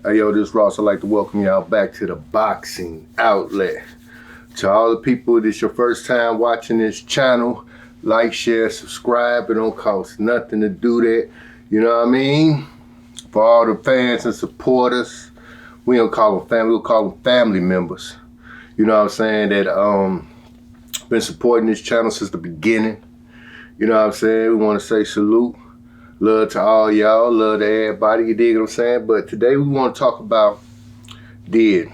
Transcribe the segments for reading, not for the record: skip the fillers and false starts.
Hey, yo, this is Ross. I'd like to welcome y'all back to the Boxing Outlet. To all the people, this your first time watching this channel, like, share, subscribe. It don't cost nothing to do that. You know what I mean? For all the fans and supporters, we don't call them family, we'll call them family members. You know what I'm saying? That been supporting this channel since the beginning. You know what I'm saying? We want to say salute. Love to all y'all, love to everybody, you dig what I'm saying? But today we want to talk about, did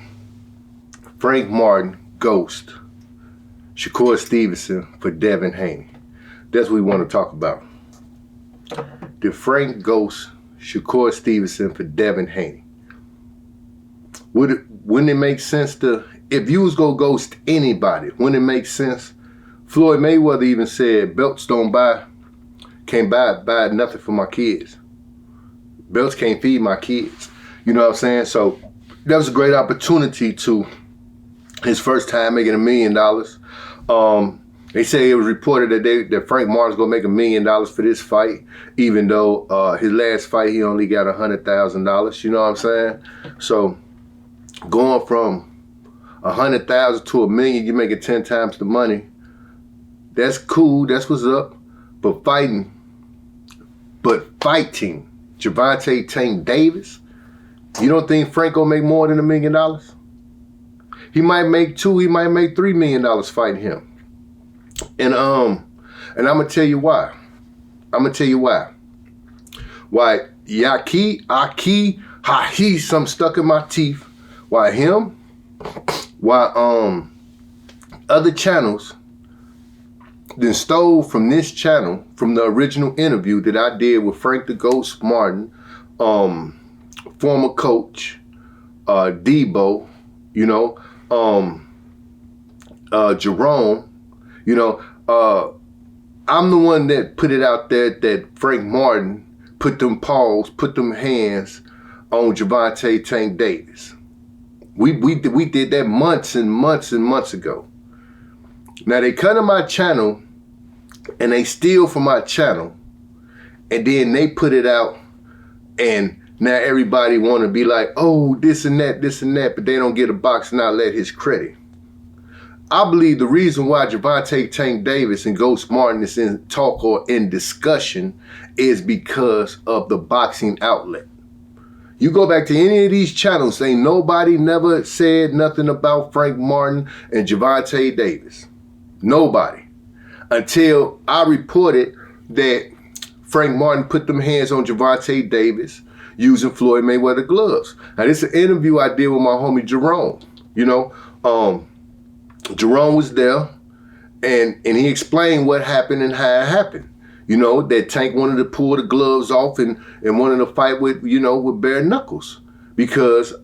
Frank Martin ghost Shakur Stevenson for Devin Haney? That's what we want to talk about. Did Frank ghost Shakur Stevenson for Devin Haney? Wouldn't it make sense to, if you was gonna ghost anybody, wouldn't it make sense? Floyd Mayweather even said, belts can't buy nothing for my kids. Belts can't feed my kids. You know what I'm saying? So that was a great opportunity to his first time making $1 million. They say it was reported that Frank Martin's gonna make $1 million for this fight, even though his last fight he only got $100,000. You know what I'm saying? So going from 100,000 to $1 million, you're making 10 times the money. That's cool. That's what's up. But fighting Gervonta Tank Davis, you don't think Frank gonna make more than $1 million? He might make $2, he might make $3 million fighting him. And I'm gonna tell you why. Why Yaki, some stuck in my teeth. Why him? Why other channels then stole from this channel, from the original interview that I did with Frank the Ghost Martin, former coach, Debo, you know, Jerome, you know, I'm the one that put it out there that Frank Martin put them paws, put them hands on Gervonta Tank Davis. We did that months and months and months ago. Now they come to my channel and they steal from my channel, and then they put it out, and now everybody want to be like, oh, this and that, but they don't get a Boxing Outlet his credit. I believe the reason why Gervonta Tank Davis and Ghost Martin is in talk or in discussion is because of the Boxing Outlet. You go back to any of these channels, ain't nobody never said nothing about Frank Martin and Gervonta Davis. Nobody. Until I reported that Frank Martin put them hands on Gervonta Davis using Floyd Mayweather gloves. Now this is an interview I did with my homie Jerome. You know, Jerome was there and he explained what happened and how it happened. You know, that Tank wanted to pull the gloves off and wanted to fight with, you know, with bare knuckles because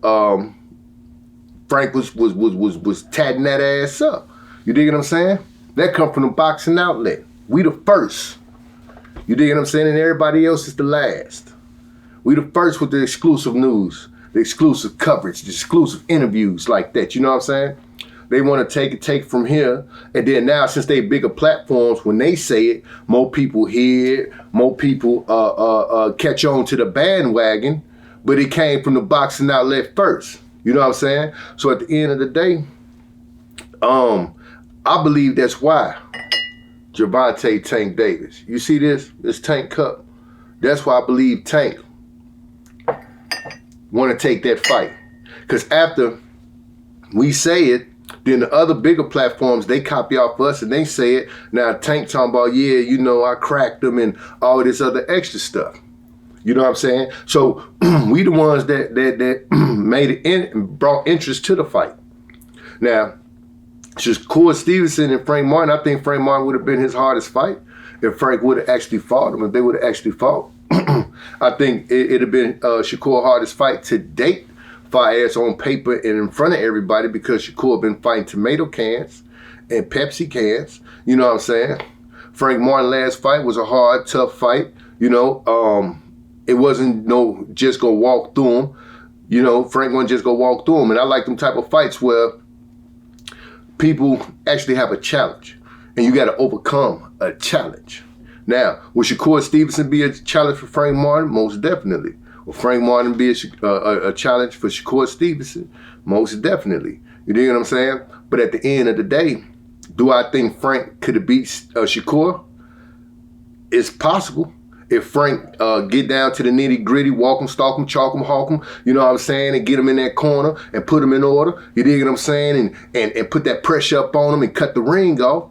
Frank was tatting that ass up. You dig what I'm saying? That come from the Boxing Outlet. We the first. You dig what I'm saying? And everybody else is the last. We the first with the exclusive news, the exclusive coverage, the exclusive interviews like that. You know what I'm saying? They want to take from here. And then now, since they bigger platforms, when they say it, more people hear it, more people catch on to the bandwagon, but it came from the Boxing Outlet first. You know what I'm saying? So at the end of the day, I believe that's why Gervonta Tank Davis. You see this Tank cup? That's why I believe Tank want to take that fight. Because after we say it, then the other bigger platforms, they copy off us and they say it. Now Tank talking about, yeah, you know, I cracked them and all this other extra stuff. You know what I'm saying? So we the ones that made it in and brought interest to the fight. Now, Shakur Stevenson and Frank Martin, I think Frank Martin would have been his hardest fight if Frank would have actually fought him, if they would have actually fought. I think it'd have been Shakur's hardest fight to date, far as on paper and in front of everybody, because Shakur been fighting tomato cans and Pepsi cans. You know what I'm saying? Frank Martin's last fight was a hard, tough fight. You know, it wasn't no just go walk through him. You know, Frank wasn't just go walk through him. And I like them type of fights where people actually have a challenge and you got to overcome a challenge. Now, will Shakur Stevenson be a challenge for Frank Martin? Most definitely. Will Frank Martin be a challenge for Shakur Stevenson? Most definitely. You dig what I'm saying? But at the end of the day, do I think Frank could have beat Shakur? It's possible. If Frank get down to the nitty gritty, walk him, stalk him, chalk him, hawk him, you know what I'm saying, and get him in that corner and put him in order, you dig what I'm saying, and put that pressure up on him and cut the ring off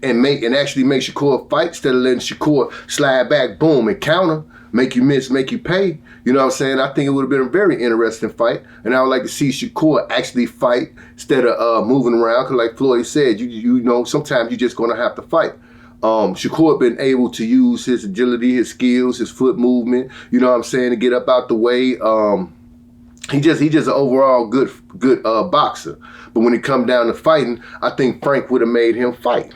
and actually make Shakur fight instead of letting Shakur slide back, boom, and counter, make you miss, make you pay. You know what I'm saying? I think it would have been a very interesting fight, and I would like to see Shakur actually fight instead of moving around, because like Floyd said, you know, sometimes you're just going to have to fight. Shakur been able to use his agility, his skills, his foot movement, you know what I'm saying, to get up out the way. He just an overall good boxer. But when it come down to fighting, I think Frank would have made him fight.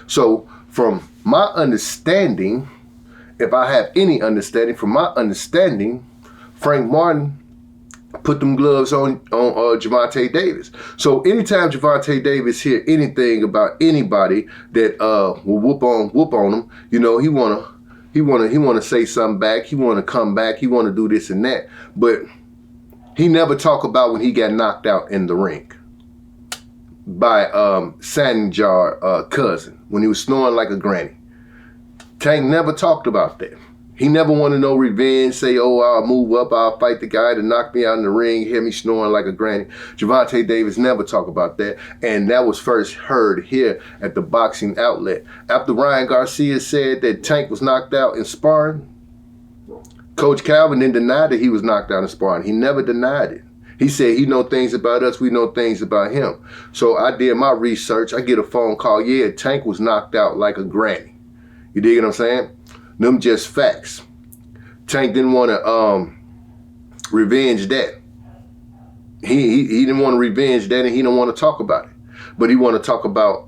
So from my understanding, if I have any understanding, from my understanding, Frank Martin put them gloves on Gervonta Davis. So anytime Gervonta Davis hear anything about anybody that will whoop on him, you know, he wanna say something back. He wanna come back. He wanna do this and that. But he never talk about when he got knocked out in the ring by Sanjar cousin when he was snoring like a granny. Tank never talked about that. He never wanted no revenge, say, oh, I'll move up, I'll fight the guy that knocked me out in the ring, hear me snoring like a granny. Gervonta Davis never talked about that, and that was first heard here at the Boxing Outlet. After Ryan Garcia said that Tank was knocked out in sparring, Coach Calvin then denied that he was knocked out in sparring. He never denied it. He said he know things about us, we know things about him. So I did my research. I get a phone call, yeah, Tank was knocked out like a granny. You dig what I'm saying? Them just facts. Tank didn't want to revenge that. He didn't want to revenge that, and he don't want to talk about it. But he want to talk about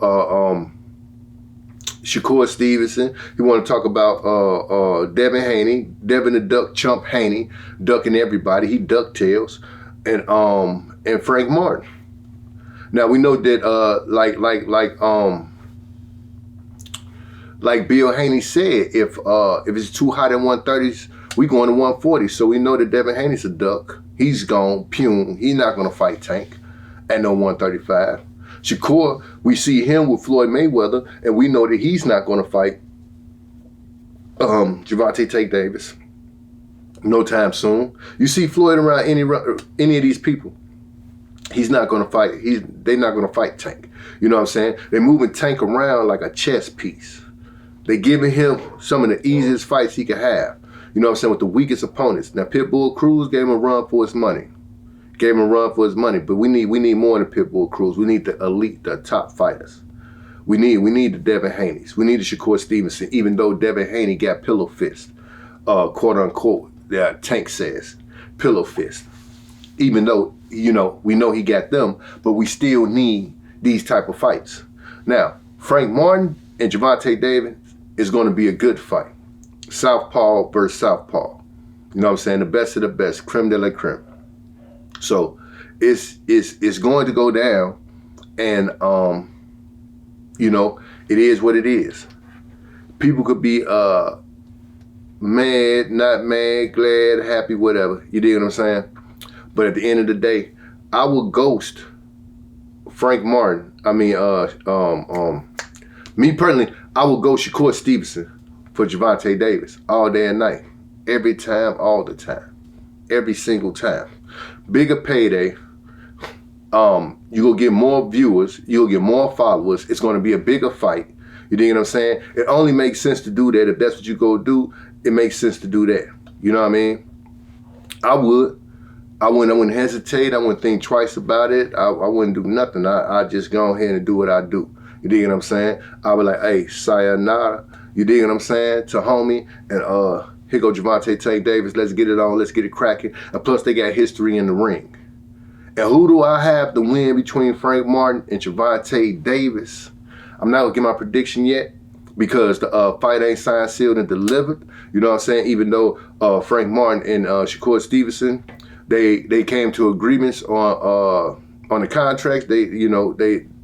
Shakur Stevenson. He want to talk about Devin Haney, Devin the Duck Chump Haney, ducking everybody. He ducktails, and Frank Martin. Now we know that like Bill Haney said, if it's too hot in 130s, we going to 140. So we know that Devin Haney's a duck. He's gone, pume. He's not going to fight Tank at no 135. Shakur, we see him with Floyd Mayweather, and we know that he's not going to fight Gervonta Tank Davis no time soon. You see Floyd around any of these people, he's not going to fight. They're not going to fight Tank. You know what I'm saying? They're moving Tank around like a chess piece. They giving him some of the easiest fights he could have. You know what I'm saying? With the weakest opponents. Now, Pitbull Cruz gave him a run for his money. But we need more than Pitbull Cruz. We need the elite, the top fighters. We need the Devin Haneys. We need the Shakur Stevenson, even though Devin Haney got pillow fist, quote unquote. Tank says pillow fist. Even though, you know, we know he got them, but we still need these type of fights. Now, Frank Martin and Gervonta Davis is going to be a good fight. Southpaw versus Southpaw. You know what I'm saying? The best of the best, creme de la creme. So it's going to go down, and you know, it is what it is. People could be mad, not mad, glad, happy, whatever. You dig what I'm saying? But at the end of the day, I will ghost Frank Martin. I mean, me personally, I will go Shakur Stevenson for Gervonta Davis all day and night. Every time, all the time. Every single time. Bigger payday. You're going to get more viewers. You'll get more followers. It's going to be a bigger fight. You dig what I'm saying? It only makes sense to do that. If that's what you go do, it makes sense to do that. You know what I mean? I wouldn't hesitate. I wouldn't think twice about it. I wouldn't do nothing. I just go ahead and do what I do. You dig what I'm saying? I would like, hey, sayonara. You dig what I'm saying? To homie. And here go Gervonta Tank Davis. Let's get it on. Let's get it cracking. And plus, they got history in the ring. And who do I have to win between Frank Martin and Gervonta Davis? I'm not going to get my prediction yet because the fight ain't signed, sealed, and delivered. You know what I'm saying? Even though Frank Martin and Shakur Stevenson, they came to agreements on the contracts.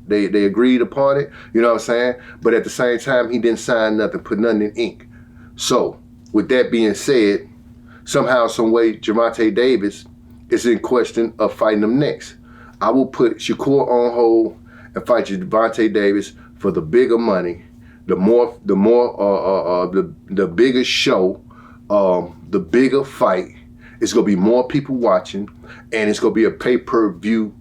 They agreed upon it. You know what I'm saying? But at the same time, he didn't sign nothing, put nothing in ink. So with that being said, somehow, some way, Gervonta Davis is in question of fighting him next. I will put Shakur on hold and fight Gervonta Davis for the bigger money, the bigger show, the bigger fight. It's gonna be more people watching, and it's gonna be a pay-per-view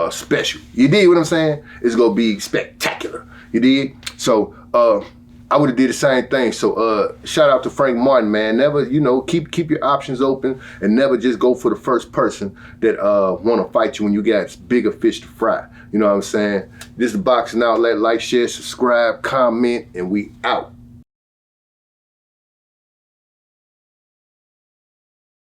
special. You dig what I'm saying? It's gonna be spectacular. You dig? So I would have did the same thing. So shout out to Frank Martin, man. Never, keep your options open and never just go for the first person that want to fight you when you got bigger fish to fry. You know what I'm saying? This is the Boxing Outlet. Like, share, subscribe, comment, and we out.